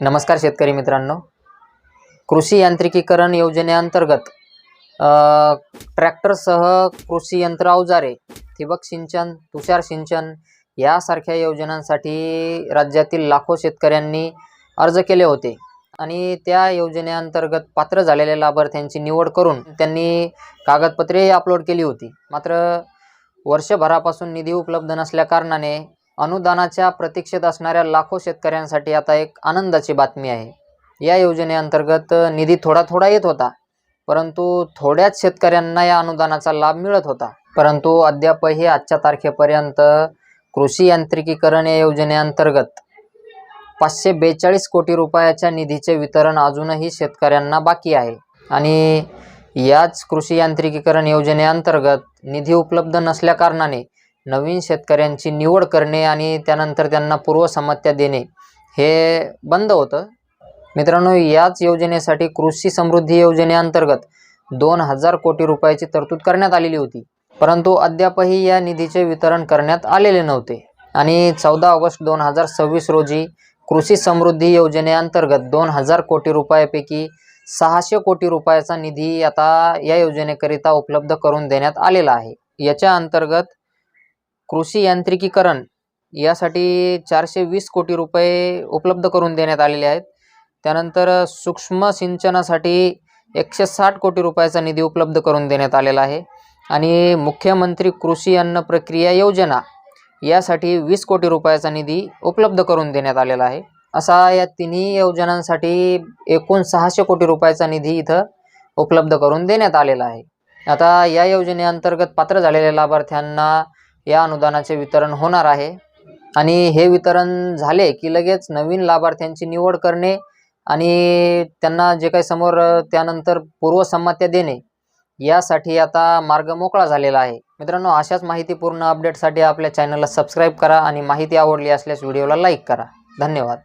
नमस्कार शेतकरी मित्रांनो, कृषी यांत्रिकीकरण योजनेअंतर्गत ट्रॅक्टरसह कृषी यंत्र अवजारे, ठिबक सिंचन, तुषार सिंचन यासारख्या योजनांसाठी राज्यातील लाखो शेतकऱ्यांनी अर्ज केले होते आणि त्या योजनेअंतर्गत पात्र झालेल्या लाभार्थ्यांची निवड करून त्यांनी कागदपत्रे अपलोड केली होती. मात्र वर्षभरापासून निधी उपलब्ध नसल्या कारणाने अनुदानाच्या प्रतीक्षेत असणाऱ्या लाखो शेतकऱ्यांसाठी आता एक आनंदाची बातमी आहे. या योजनेअंतर्गत निधी थोडा येत होता, परंतु थोड्याच शेतकऱ्यांना या अनुदानाचा लाभ मिळत होता. परंतु अद्यापही आजच्या तारखेपर्यंत कृषी यांत्रिकीकरण या योजनेअंतर्गत 542 कोटी रुपयाच्या निधीचे वितरण अजूनही शेतकऱ्यांना बाकी आहे. आणि याच कृषी यांत्रिकीकरण योजनेअंतर्गत निधी उपलब्ध नसल्या कारणाने नवीन शेतकऱ्यांची निवड करणे आणि त्यानंतर त्यांना पूर्वसंमत्या देणे हे बंद होतं. मित्रांनो, याच योजनेसाठी कृषी समृद्धी योजनेअंतर्गत 2000 कोटी रुपयाची तरतूद करण्यात आलेली होती, परंतु अद्यापही या निधीचे वितरण करण्यात आलेले नव्हते. आणि 14 ऑगस्ट 2026 रोजी कृषी समृद्धी योजनेअंतर्गत 2000 कोटी रुपयापैकी 600 कोटी रुपयाचा निधी आता या योजनेकरिता उपलब्ध करून देण्यात आलेला आहे. याच्या अंतर्गत कृषी यांत्रिकीकरण यासाठी 420 कोटी रुपये उपलब्ध करून देण्यात आलेले आहेत. त्यानंतर सूक्ष्म सिंचनासाठी 160 कोटी रुपयाचा निधी उपलब्ध करून देण्यात आलेला आहे. आणि मुख्यमंत्री कृषी अन्न प्रक्रिया योजना यासाठी 20 कोटी रुपयाचा निधी उपलब्ध करून देण्यात आलेला आहे. असा या तिन्ही योजनांसाठी एकूण 600 कोटी रुपयाचा निधी इथं उपलब्ध करून देण्यात आलेला आहे. आता या योजनेअंतर्गत पात्र झालेल्या लाभार्थ्यांना या अनुदानाचे वितरण होणार आहे आणि हे वितरण झाले की लगेच नवीन लाभार्थ्यांची निवड करणे आणि त्यांना जे काही समोर त्यानंतर पूर्वसंमत्या देणे यासाठी आता मार्ग मोकळा झालेला आहे. मित्रांनो, अशाच माहितीपूर्ण अपडेटसाठी आपल्या चॅनलला सबस्क्राईब करा आणि माहिती आवडली असल्यास व्हिडिओला लाईक करा. धन्यवाद.